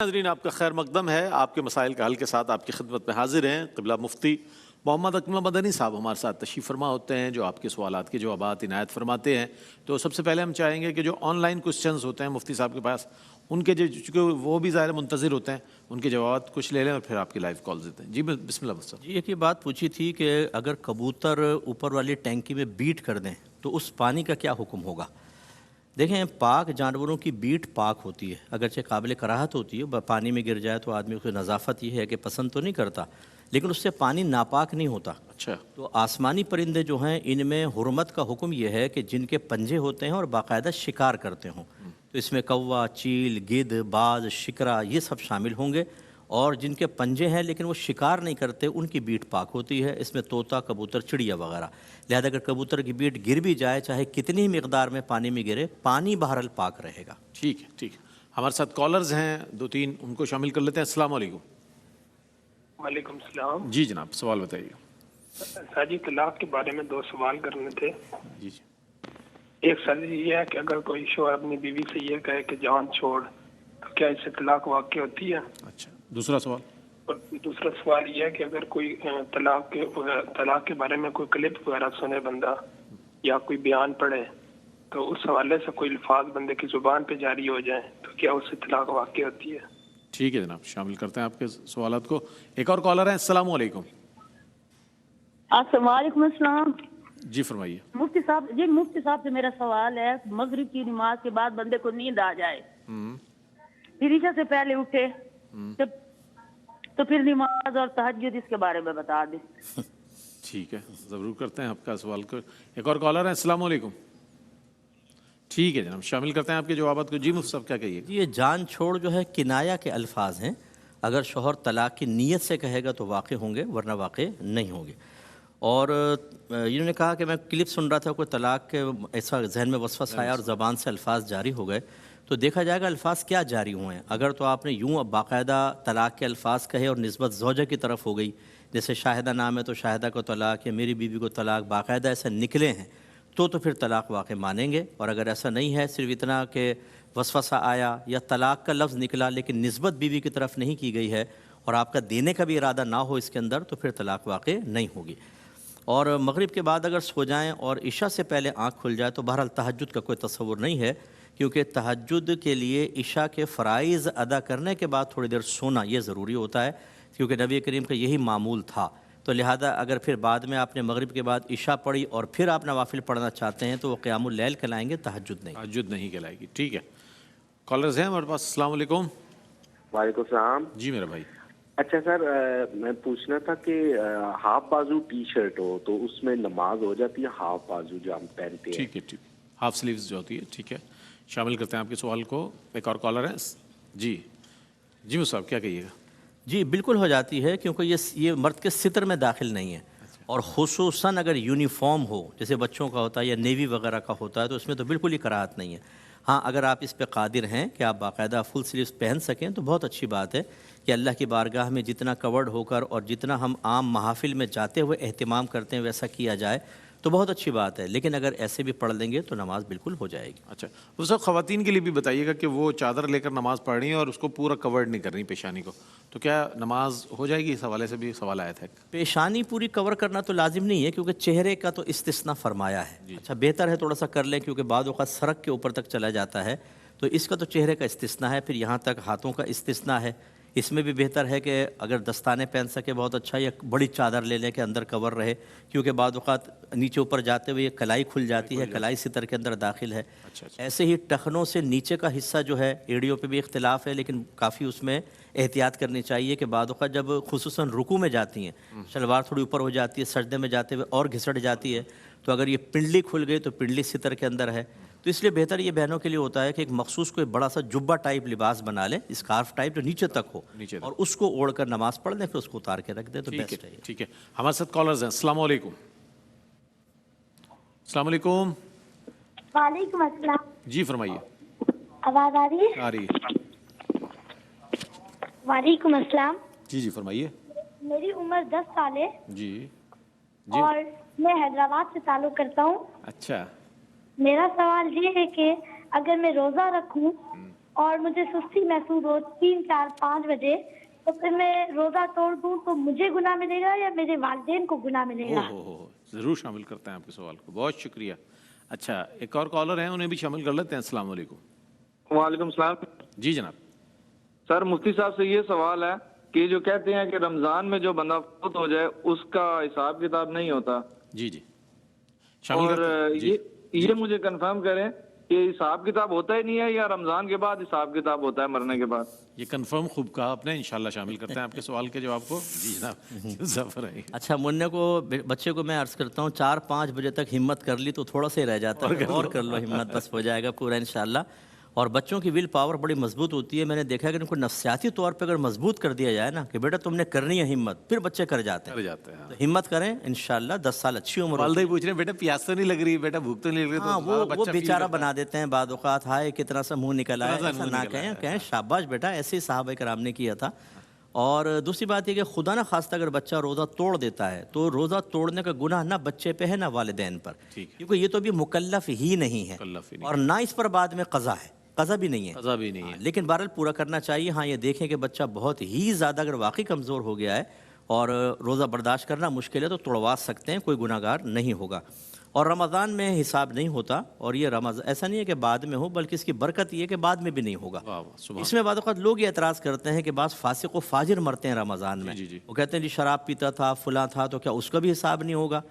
ناظرین آپ کا خیر مقدم ہے، آپ کے مسائل کا حل کے ساتھ آپ کی خدمت میں حاضر ہیں قبلہ مفتی محمد اکمل مدنی صاحب ہمارے ساتھ تشریف فرما ہوتے ہیں جو آپ کے سوالات کے جوابات عنایت فرماتے ہیں۔ تو سب سے پہلے ہم چاہیں گے کہ جو آن لائن کوسچنز ہوتے ہیں مفتی صاحب کے پاس، ان کے چونکہ وہ بھی ظاہر منتظر ہوتے ہیں، ان کے جوابات کچھ لے لیں اور پھر آپ کی لائیو کالز دیتے ہیں۔ جی بسم اللہ مفتی صاحب۔ جی ایک یہ بات پوچھی تھی کہ اگر کبوتر اوپر والی ٹینکی میں بیٹ کر دیں تو اس پانی کا کیا حکم ہوگا؟ دیکھیں پاک جانوروں کی بیٹ پاک ہوتی ہے، اگرچہ قابل کراہت ہوتی ہے، پانی میں گر جائے تو آدمی کو نظافت یہ ہے کہ پسند تو نہیں کرتا، لیکن اس سے پانی ناپاک نہیں ہوتا۔ اچھا، تو آسمانی پرندے جو ہیں ان میں حرمت کا حکم یہ ہے کہ جن کے پنجے ہوتے ہیں اور باقاعدہ شکار کرتے ہوں، تو اس میں کوا، چیل، گدھ، باز، شکرا یہ سب شامل ہوں گے، اور جن کے پنجے ہیں لیکن وہ شکار نہیں کرتے ان کی بیٹ پاک ہوتی ہے، اس میں طوطا، کبوتر، چڑیا وغیرہ۔ لہذا اگر کبوتر کی بیٹ گر بھی جائے چاہے کتنی مقدار میں پانی میں گرے، پانی بہرحال پاک رہے گا۔ ٹھیک ہے ٹھیک ہے، ہمارے ساتھ کالرز ہیں دو تین، ان کو شامل کر لیتے ہیں۔ السلام علیکم۔ وعلیکم السلام۔ جی جناب، سوال بتائیے۔ سر جی طلاق کے بارے میں 2 سوال کرنے تھے۔ جی جی ایک سر جی یہ ہے کہ اگر کوئی شوہر اپنی بیوی سے یہ کہے کہ جان چھوڑ تو کیا اس سے طلاق واقع ہوتی ہے؟ اچھا، دوسرا سوال۔ اور دوسرا سوال یہ ہے کہ اگر کوئی طلاق کے بارے میں کوئی کلپ وغیرہ سنے بندہ یا کوئی بیان پڑھے تو اس حوالے سے کوئی الفاظ بندے کی زبان پہ جاری ہو جائیں تو کیا اس سے طلاق واقع ہوتی ہے؟ ٹھیک ہے جناب، شامل کرتے ہیں آپ کے سوالات کو۔ ایک اور کالر ہیں، السلام علیکم۔ وعلیکم السلام۔ جی فرمائیے۔ مفتی صاحب سے میرا سوال ہے، مغرب کی نماز کے بعد بندے کو نیند آ جائے، پھر عشاء سے پہلے اٹھے تو پھر نماز اور تہجد اس کے بارے میں بتا دیں۔ ٹھیک ہے، ضرور کرتے ہیں آپ کا سوال کو۔ ایک اور کالر ہیں، السلام علیکم۔ ٹھیک ہے جناب، شامل کرتے ہیں آپ کے جوابات کو۔ جی مفتی صاحب کیا کہیے؟ یہ جان چھوڑ جو ہے کنایا کے الفاظ ہیں، اگر شوہر طلاق کی نیت سے کہے گا تو واقع ہوں گے، ورنہ واقع نہیں ہوں گے۔ اور انہوں نے کہا کہ میں کلپ سن رہا تھا، کوئی طلاق کے ایسا ذہن میں وسوسہ آیا اور زبان سے الفاظ جاری ہو گئے، تو دیکھا جائے گا الفاظ کیا جاری ہوئے ہیں۔ اگر تو آپ نے یوں باقاعدہ طلاق کے الفاظ کہے اور نسبت زوجہ کی طرف ہو گئی، جیسے شاہدہ نام ہے تو شاہدہ کو طلاق یا میری بیوی کو طلاق، باقاعدہ ایسے نکلے ہیں تو پھر طلاق واقع مانیں گے۔ اور اگر ایسا نہیں ہے، صرف اتنا کہ وسوسہ آیا یا طلاق کا لفظ نکلا لیکن نسبت بیوی کی طرف نہیں کی گئی ہے اور آپ کا دینے کا بھی ارادہ نہ ہو اس کے اندر، تو پھر طلاق واقع نہیں ہوگی۔ اور مغرب کے بعد اگر سو جائیں اور عشاء سے پہلے آنکھ کھل جائے تو بہرحال تہجد کا کوئی تصور نہیں ہے، کیونکہ تہجد کے لیے عشاء کے فرائض ادا کرنے کے بعد تھوڑی دیر سونا یہ ضروری ہوتا ہے، کیونکہ نبی کریم کا یہی معمول تھا۔ تو لہذا اگر پھر بعد میں آپ نے مغرب کے بعد عشاء پڑھی اور پھر آپ نوافل پڑھنا چاہتے ہیں تو وہ قیام اللیل کہلائیں گے، تہجد نہیں۔ تہجد نہیں کہلائے گی۔ ٹھیک ہے، کالرز ہیں ہمارے پاس۔ السلام علیکم۔ وعلیکم السلام۔ جی میرا بھائی۔ اچھا سر، میں پوچھنا تھا کہ ہاف بازو ٹی شرٹ ہو تو اس میں نماز ہو جاتی ہے؟ ہاف بازو جو ہم پہنتے ہیں۔ ٹھیک ہے ٹھیک، ہاف سلیوز جو ہوتی ہے۔ ٹھیک ہے، شامل کرتے ہیں آپ کے سوال کو۔ ایک اور کالر ہے۔ جی جی صاحب کیا کہیے گا؟ جی بالکل ہو جاتی ہے، کیونکہ یہ مرد کے ستر میں داخل نہیں ہے، اور خصوصاً اگر یونیفارم ہو جیسے بچوں کا ہوتا ہے یا نیوی وغیرہ کا ہوتا ہے تو اس میں تو بالکل ہی کراہت نہیں ہے۔ ہاں اگر آپ اس پہ قادر ہیں کہ آپ باقاعدہ فل سلیوز پہن سکیں تو بہت اچھی بات ہے کہ اللہ کی بارگاہ میں جتنا کورڈ ہو کر اور جتنا ہم عام محافل میں جاتے ہوئے اہتمام کرتے ہیں ویسا کیا جائے تو بہت اچھی بات ہے، لیکن اگر ایسے بھی پڑھ لیں گے تو نماز بالکل ہو جائے گی۔ اچھا، وہ سب خواتین کے لیے بھی بتائیے گا کہ وہ چادر لے کر نماز پڑھ رہی ہیں اور اس کو پورا کورڈ نہیں کر رہی پیشانی کو، تو کیا نماز ہو جائے گی؟ اس حوالے سے بھی سوال آیا تھا۔ پیشانی پوری کور کرنا تو لازم نہیں ہے، کیونکہ چہرے کا تو استثناء فرمایا ہے۔ اچھا بہتر ہے تھوڑا سا کر لیں، کیونکہ بعض اوقات سرک کے اوپر تک چلا جاتا ہے، تو اس کا تو چہرے کا استثناء ہے، پھر یہاں تک ہاتھوں کا استثناء ہے۔ اس میں بھی بہتر ہے کہ اگر دستانے پہن سکے بہت اچھا، یا بڑی چادر لے لیں کہ اندر کور رہے، کیونکہ بعض اوقات نیچے اوپر جاتے ہوئے یہ کلائی کھل جاتی ہے، کلائی ستر کے اندر داخل ہے۔ ایسے ہی ٹخنوں سے نیچے کا حصہ جو ہے، ایڑیوں پہ بھی اختلاف ہے، لیکن کافی اس میں احتیاط کرنی چاہیے کہ بعض اوقات جب خصوصاً رکوع میں جاتی ہیں شلوار تھوڑی اوپر ہو جاتی ہے، سجدے میں جاتے ہوئے اور گھسٹ جاتی ہے، تو اگر یہ پنڈلی کھل گئی تو پنڈلی ستر کے اندر ہے، تو اس لیے بہتر یہ بہنوں کے لیے ہوتا ہے کہ ایک مخصوص کوئی بڑا سا جبہ ٹائپ لباس بنا لیں، اسکارف ٹائپ جو نیچے تک ہو، اور اس کو اوڑھ کر نماز پڑھ لیں، پھر اس کو اتار کے رکھ دیں تو بیسٹ ہے۔ ٹھیک ہے، ہمارے ساتھ کالرز ہیں۔ السلام علیکم۔ السلام علیکم۔ وعلیکم السلام۔ جی فرمائیے۔ آواز آ رہی ہے؟ آ رہی ہے۔ وعلیکم السلام۔ جی جی فرمائیے۔ میری عمر 10 سال ہے جی اور میں حیدرآباد سے تعلق کرتا ہوں۔ اچھا، میرا سوال یہ ہے کہ اگر میں روزہ رکھوں اور مجھے سستی محسوس ہو 3, 4, 5 بجے تو پھر میں روزہ توڑ دوں تو مجھے گناہ ملے گا یا میرے والدین کو گناہ ملے گا؟ ہو ضرور شامل کرتے ہیں آپ کے سوال کو، بہت شکریہ۔ اچھا ایک اور کالر ہیں، انہیں بھی شامل کر لیتے ہیں۔ السلام علیکم۔ وعلیکم السلام جی جناب۔ سر، مفتی صاحب سے یہ سوال ہے کہ جو کہتے ہیں کہ رمضان میں جو بندہ فوت ہو جائے اس کا حساب کتاب نہیں ہوتا، جی جی شامل اور کرتے ہیں۔ جی یہ مجھے کنفرم کریں کہ حساب کتاب ہوتا ہی نہیں ہے یا رمضان کے بعد حساب کتاب ہوتا ہے مرنے کے بعد؟ یہ کنفرم خوب کہا آپ نے، انشاءاللہ شامل کرتے ہیں آپ کے سوال کے جواب کو۔ جی جناب ظفر ہے۔ اچھا، منع کو بچے کو میں عرض کرتا ہوں 4-5 بجے تک ہمت کر لی تو تھوڑا سا ہی رہ جاتا ہے، اور کر لو ہمت، بس ہو جائے گا پورا انشاءاللہ۔ اور بچوں کی ول پاور بڑی مضبوط ہوتی ہے، میں نے دیکھا ہے کہ ان کو نفسیاتی طور پہ اگر مضبوط کر دیا جائے نا کہ بیٹا تم نے کرنی ہے ہمت، پھر بچے کر جاتے ہیں۔ تو ہمت کریں انشاءاللہ، 10 سال اچھی عمر والدہ ہی پوچھ رہے ہیں بیٹا پیاس تو نہیں لگ رہی، بیٹا بھوک تو نہیں لگ رہی، ہاں وہ بیچارہ بنا دیتے ہیں بعض اوقات، ہائے کتنا سا منہ نکل آیا، ایسا نہ کہیں شاباش بیٹا، ایسے ہی صحابہ کرام نے کیا تھا۔ اور دوسری بات یہ کہ خدا نہ خواستہ اگر بچہ روزہ توڑ دیتا ہے تو روزہ توڑنے کا گناہ نہ بچے پہ ہے نہ والدین پر، کیونکہ یہ تو ابھی مکلف ہی نہیں ہے اور نہ اس پر بعد میں قضا ہے، قضا بھی نہیں ہے، قضا بھی نہیں ہے، لیکن بہرحال پورا کرنا چاہیے۔ ہاں یہ دیکھیں کہ بچہ بہت ہی زیادہ اگر واقعی کمزور ہو گیا ہے اور روزہ برداشت کرنا مشکل ہے تو توڑوا سکتے ہیں، کوئی گناہ گار نہیں ہوگا۔ اور رمضان میں حساب نہیں ہوتا، اور یہ رمضان ایسا نہیں ہے کہ بعد میں ہو، بلکہ اس کی برکت یہ ہے کہ بعد میں بھی نہیں ہوگا۔ اس میں بعض اوقات لوگ یہ اعتراض کرتے ہیں کہ بعض فاسق و فاجر مرتے ہیں رمضان میں، وہ کہتے ہیں جی شراب پیتا تھا فلاں تھا تو کیا اس کا بھی حساب نہیں ہوگا؟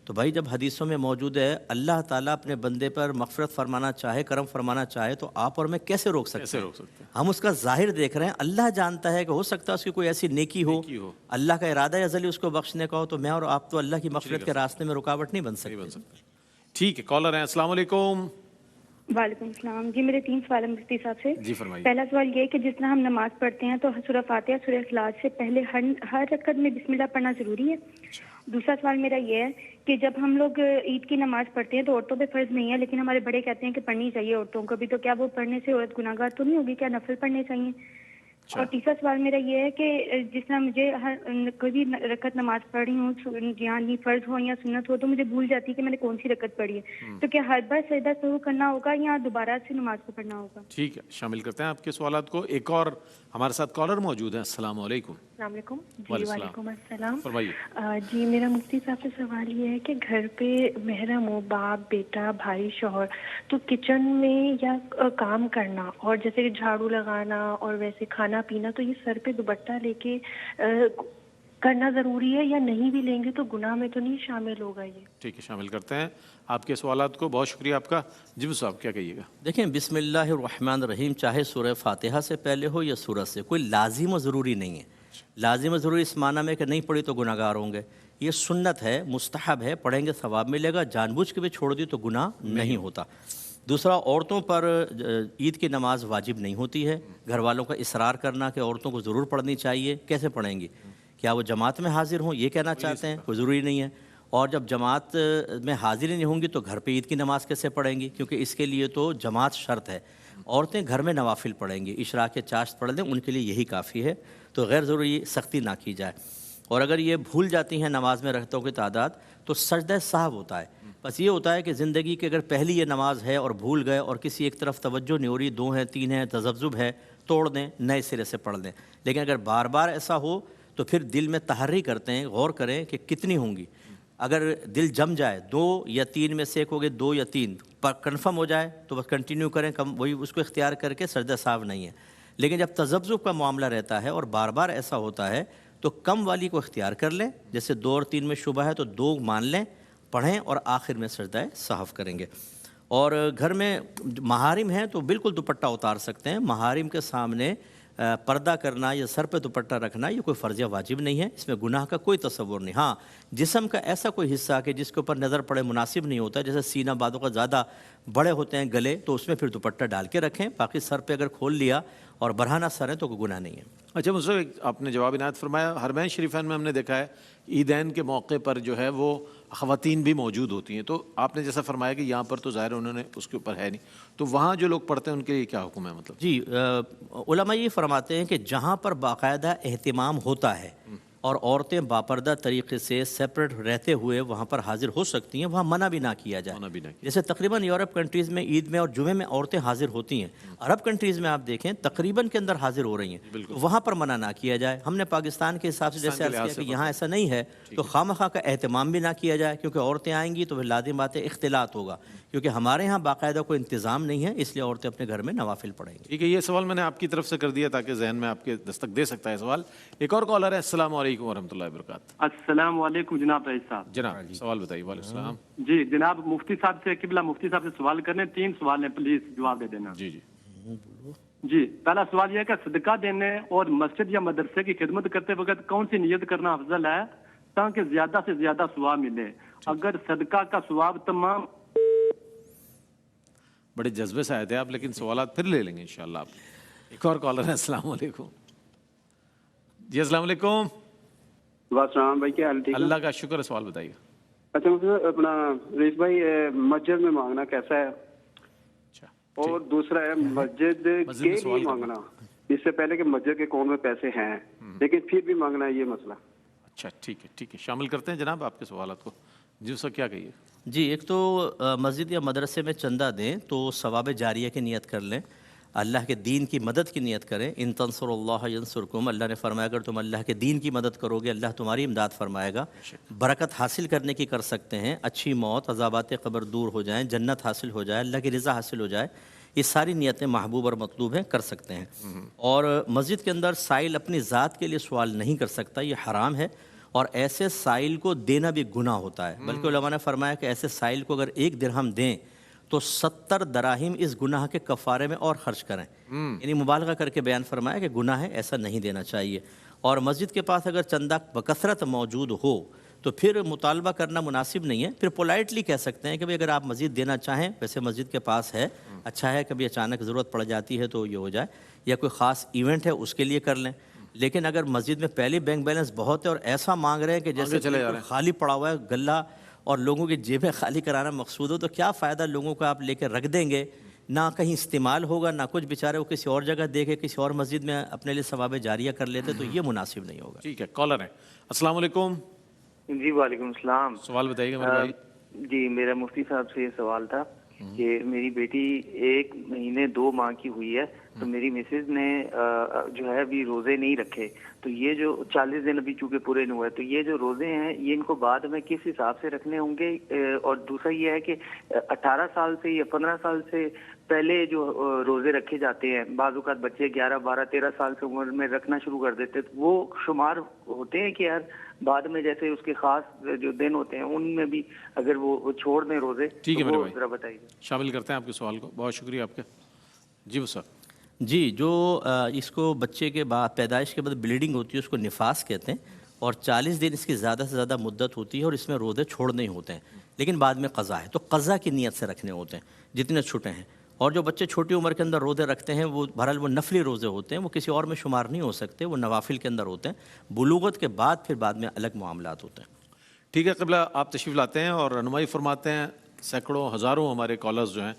تو بھائی جب حدیثوں میں موجود ہے اللہ تعالیٰ اپنے بندے پر مغفرت فرمانا چاہے، کرم فرمانا چاہے، تو آپ اور میں کیسے روک سکتے ہیں؟ ہم اس کا ظاہر دیکھ رہے ہیں، اللہ جانتا ہے کہ ہو سکتا ہے اس کی کوئی ایسی نیکی ہو، اللہ کا ارادہ ازلی اس کو بخشنے کا ہو، تو میں اور آپ تو اللہ کی مغفرت کے راستے میں رکاوٹ نہیں بن سکتے۔ ٹھیک ہے، کالر ہیں۔ السلام علیکم۔ وعلیکم السلام جی، میرے 3 سوال ہیں مفتی صاحب سے۔ جی فرمائیے۔ پہلا سوال یہ ہے کہ جس طرح ہم نماز پڑھتے ہیں تو سورہ فاتحہ سورہ اخلاص سے پہلے ہر رکعت میں بسم اللہ پڑھنا ضروری ہے؟ دوسرا سوال میرا یہ ہے کہ جب ہم لوگ عید کی نماز پڑھتے ہیں تو عورتوں پہ فرض نہیں ہے، لیکن ہمارے بڑے کہتے ہیں کہ پڑھنی چاہیے عورتوں کو بھی، تو کیا وہ پڑھنے سے عورت گناہ گار تو نہیں ہوگی؟ کیا نفل پڑھنے چاہیے؟ اور تیسرا سوال میرا یہ ہے کہ جس طرح مجھے کوئی بھی رکعت نماز پڑھی ہوں، یعنی فرض ہو یا سنت ہو، تو مجھے بھول جاتی ہے کہ میں نے کون سی رکعت پڑھی ہے، تو کیا ہر بار سجدہ سہو کرنا ہوگا یا دوبارہ سے نماز کو پڑھنا ہوگا؟ ٹھیک ہے، شامل کرتے ہیں آپ کے سوالات کو۔ ایک اور ہمارے ساتھ کالر موجود ہیں۔ السلام علیکم۔ السلام علیکم جی۔ وعلیکم السلام۔ فرمائیے۔ جی میرا مفتی صاحب سے سوال یہ ہے کہ گھر پہ محرم ہو، باپ بیٹا بھائی شوہر، تو کچن میں یا کام کرنا اور جیسے کہ جھاڑو لگانا اور ویسے کھانا پینا، تو یہ سر پہ دوپٹہ لے کے کرنا ضروری ہے یا نہیں بھی لیں گے تو گناہ میں تو نہیں شامل ہوگا یہ؟ ٹھیک ہے، شامل کرتے ہیں آپ کے سوالات کو۔ بہت شکریہ آپ کا۔ جی صاحب کیا کہیے گا؟ دیکھیں بسم اللہ الرحمن الرحیم چاہے سورہ فاتحہ سے پہلے ہو یا سورت سے، کوئی لازم و ضروری نہیں ہے۔ لازم و ضروری اس معنی میں کہ نہیں پڑھی تو گناہ گار ہوں گے، یہ سنت ہے، مستحب ہے، پڑھیں گے ثواب ملے گا، جان بوجھ کے بھی چھوڑ دی تو گناہ نہیں ہوتا۔ دوسرا، عورتوں پر عید کی نماز واجب نہیں ہوتی ہے، گھر والوں کا اصرار کرنا کہ عورتوں کو ضرور پڑھنی چاہیے، کیسے پڑھیں گی؟ کیا وہ جماعت میں حاضر ہوں یہ کہنا چاہتے ہیں؟ کوئی ضروری نہیں ہے۔ اور جب جماعت میں حاضر نہیں ہوں گی تو گھر پہ عید کی نماز کیسے پڑھیں گی؟ کیونکہ اس کے لیے تو جماعت شرط ہے۔ عورتیں گھر میں نوافل پڑھیں گی، اشراق چاشت پڑھ دیں، ان کے لیے یہی کافی ہے، تو غیر ضروری سختی نہ کی جائے۔ اور اگر یہ بھول جاتی ہیں نماز میں رکعتوں کی تعداد تو سجدہ سہو ہوتا ہے، بس یہ ہوتا ہے کہ زندگی کی اگر پہلی یہ نماز ہے اور بھول گئے اور کسی ایک طرف توجہ نہیں ہو رہی، 2 ہیں 3 ہیں، تذبذب ہے، توڑ دیں، نئے سرے سے پڑھ دیں۔ لیکن اگر بار بار ایسا ہو تو پھر دل میں تحری کرتے ہیں، غور کریں کہ کتنی ہوں گی۔ اگر دل جم جائے 2 یا 3 میں سے ایک ہوگے، 2 یا 3 پر کنفرم ہو جائے تو بس کنٹینیو کریں، وہی اس کو اختیار کر کے سجدہ سہو نہیں ہے۔ لیکن جب تذبذب کا معاملہ رہتا ہے اور بار بار ایسا ہوتا ہے تو کم والی کو اختیار کر لیں، جیسے 2 اور 3 میں شبہ ہے تو 2 مان لیں، پڑھیں اور آخر میں سجدہ سہو کریں گے۔ اور گھر میں محارم ہیں تو بالکل دوپٹہ اتار سکتے ہیں، محارم کے سامنے پردہ کرنا یا سر پہ دوپٹہ رکھنا یہ کوئی فرض یا واجب نہیں ہے، اس میں گناہ کا کوئی تصور نہیں۔ ہاں جسم کا ایسا کوئی حصہ کہ جس کے اوپر نظر پڑے مناسب نہیں ہوتا، جیسے سینہ بعضوں کا زیادہ بڑے ہوتے ہیں گلے، تو اس میں پھر دوپٹہ ڈال کے رکھیں، باقی سر پہ اگر کھول لیا اور برہنہ سر ہے تو کوئی گناہ نہیں ہے۔ اچھا مجھے آپ نے جواب عنایت فرمایا، حرمین شریفین میں ہم نے دیکھا ہے عیدین کے موقع پر جو ہے وہ خواتین بھی موجود ہوتی ہیں، تو آپ نے جیسا فرمایا کہ یہاں پر تو ظاہر انہوں نے اس کے اوپر ہے نہیں، تو وہاں جو لوگ پڑھتے ہیں ان کے لیے کیا حکم ہے؟ مطلب جی علماء یہ فرماتے ہیں کہ جہاں پر باقاعدہ اہتمام ہوتا ہے اور عورتیں باپردہ طریقے سے سیپریٹ رہتے ہوئے وہاں پر حاضر ہو سکتی ہیں، وہاں منع بھی نہ کیا جائے. منع بھی نہ کیا. جیسے تقریباً یورپ کنٹریز میں عید میں اور جمعے میں عورتیں حاضر ہوتی ہیں، عرب کنٹریز میں آپ دیکھیں تقریباً کے اندر حاضر ہو رہی ہیں، وہاں پر منع نہ کیا جائے. ہم نے پاکستان کے حساب سے جیسے عرض کیا کہ یہاں ایسا نہیں ہے تو خواہ کا اہتمام بھی نہ کیا جائے، کیونکہ عورتیں آئیں گی تو پھر لازم بات ہے اختلاط ہوگا، کیونکہ ہمارے ہاں باقاعدہ کوئی انتظام نہیں ہے، اس لیے عورتیں اپنے گھر میں نوافل پڑھیں گی. ٹھیک ہے، یہ سوال میں نے آپ کی طرف سے کر دیا تاکہ ذہن میں آپ کے دستک دے سکتا ہے سوال. ایک اور کالر ہے. السلام علیکم ورحمۃ اللہ وبرکاتہ. السلام علیکم جناب رئیس صاحب. جناب سوال بتائیے. وعلیکم السلام. جی جناب مفتی صاحب سے قبلہ مفتی صاحب سے سوال کرنے 3 سوال ہیں، پلیز جواب دے دینا. جی جی جی پہلا سوال یہ ہے کہ صدقہ دینے اور مسجد یا مدرسے کی خدمت کرتے وقت کون سی نیت کرنا افضل ہے تاکہ زیادہ سے زیادہ ثواب ملے؟ اگر صدقہ کا ثواب تمام. بڑے جذبے سے آئے تھے آپ، لیکن سوالات پھر لے لیں گے انشاءاللہ آپ. ایک اور کالر ہے. السلام علیکم. جی السلام علیکم. السلام بھائی، کیا حال؟ ٹھیک ہے اللہ کا شکر ہے. سوال بتائیے. اچھا اپنا رئیس بھائی، مسجد میں مانگنا کیسا ہے؟ اچھا. اور دوسرا ہے مسجد کے لیے مانگنا، اس سے پہلے کہ مسجد کے اکاؤنٹ میں پیسے ہیں لیکن پھر بھی مانگنا ہے، یہ مسئلہ. اچھا ٹھیک ہے ٹھیک ہے، شامل کرتے ہیں جناب آپ کے سوالات کو. جی سر کیا کہیے؟ جی ایک تو مسجد یا مدرسے میں چندہ دیں تو ثواب جاریہ کی نیت کر لیں، اللہ کے دین کی مدد کی نیت کریں. ان تنصر اللہ ینصرکم، اللہ نے فرمایا اگر تم اللہ کے دین کی مدد کرو گے اللہ تمہاری امداد فرمائے گا. برکت حاصل کرنے کی کر سکتے ہیں، اچھی موت، عذابات قبر دور ہو جائیں، جنت حاصل ہو جائے، اللہ کی رضا حاصل ہو جائے، یہ ساری نیتیں محبوب اور مطلوب ہیں، کر سکتے ہیں. اور مسجد کے اندر سائل اپنی ذات کے لیے سوال نہیں کر سکتا، یہ حرام ہے، اور ایسے سائل کو دینا بھی گناہ ہوتا ہے. بلکہ علماء نے فرمایا کہ ایسے سائل کو اگر 1 درہم دیں تو 70 دراہم اس گناہ کے کفارے میں اور خرچ کریں. یعنی مبالغہ کر کے بیان فرمایا کہ گناہ ہے، ایسا نہیں دینا چاہیے. اور مسجد کے پاس اگر چندہ بکثرت موجود ہو تو پھر مطالبہ کرنا مناسب نہیں ہے. پھر پولائٹلی کہہ سکتے ہیں کہ بھئی اگر آپ مزید دینا چاہیں، ویسے مسجد کے پاس ہے، اچھا ہے، کبھی اچانک ضرورت پڑ جاتی ہے تو یہ ہو جائے، یا کوئی خاص ایونٹ ہے اس کے لیے کر لیں. لیکن اگر مسجد میں پہلے بینک بیلنس بہت ہے اور ایسا مانگ رہے ہیں کہ جیسے خالی پڑا ہوا ہے گلہ اور لوگوں کی جیبیں خالی کرانا مقصود ہو، تو کیا فائدہ؟ لوگوں کو آپ لے کے رکھ دیں گے، نہ کہیں استعمال ہوگا، نہ کچھ. بیچارے وہ کسی اور جگہ دے کے کسی اور مسجد میں اپنے لیے ثواب جاریہ کر لیتے، تو یہ مناسب نہیں ہوگا. ٹھیک ہے، کالر ہے. السلام علیکم. جی وعلیکم السلام. سوال بتائیے گا میرے بھائی. جی میرا مفتی صاحب سے یہ سوال تھا کہ میری بیٹی 1 مہینے 2 ماہ کی ہوئی ہے، تو میری مسز نے جو ہے ابھی روزے نہیں رکھے، تو یہ جو 40 دن ابھی چونکہ پورے نہیں ہوئے، تو یہ جو روزے ہیں یہ ان کو بعد میں کس حساب سے رکھنے ہوں گے؟ اور دوسرا یہ ہے کہ 18 سال سے یا 15 سال سے پہلے جو روزے رکھے جاتے ہیں، بعض اوقات بچے 11 12 13 سال سے عمر میں رکھنا شروع کر دیتے، تو وہ شمار ہوتے ہیں کہ یار بعد میں جیسے اس کے خاص جو دن ہوتے ہیں ان میں بھی اگر وہ چھوڑ دیں روزے؟ ٹھیک ہے میرے وہ بھائی، ذرا بتائیے. شامل کرتے ہیں آپ کے سوال کو. بہت شکریہ آپ کا. جی وہ سر. جی جو اس کو بچے کے بعد پیدائش کے بعد بلیڈنگ ہوتی ہے اس کو نفاس کہتے ہیں، اور 40 دن اس کی زیادہ سے زیادہ مدت ہوتی ہے، اور اس میں روزے چھوڑنے ہوتے ہیں، لیکن بعد میں قضا ہے، تو قضا کی نیت سے رکھنے ہوتے ہیں جتنے چھوٹے ہیں. اور جو بچے چھوٹی عمر کے اندر روزے رکھتے ہیں وہ بہرحال وہ نفلی روزے ہوتے ہیں، وہ کسی اور میں شمار نہیں ہو سکتے، وہ نوافل کے اندر ہوتے ہیں. بلوغت کے بعد پھر بعد میں الگ معاملات ہوتے ہیں. ٹھیک ہے قبلہ، آپ تشریف لاتے ہیں اور رہنمائی فرماتے ہیں. سینکڑوں ہزاروں ہمارے کالرز جو ہیں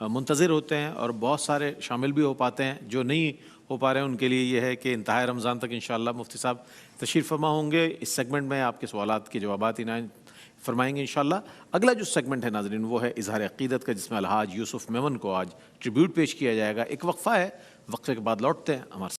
منتظر ہوتے ہیں، اور بہت سارے شامل بھی ہو پاتے ہیں. جو نہیں ہو پا رہے ہیں ان کے لیے یہ ہے کہ انتہائی رمضان تک انشاءاللہ مفتی صاحب تشریف فرما ہوں گے. اس سیگمنٹ میں آپ کے سوالات کے جوابات عنایت فرمائیں گے انشاءاللہ. اگلا جو سیگمنٹ ہے ناظرین وہ ہے اظہار عقیدت کا، جس میں الحاج یوسف میمن کو آج ٹریبیوٹ پیش کیا جائے گا. ایک وقفہ ہے، وقفے کے بعد لوٹتے ہیں ہمارے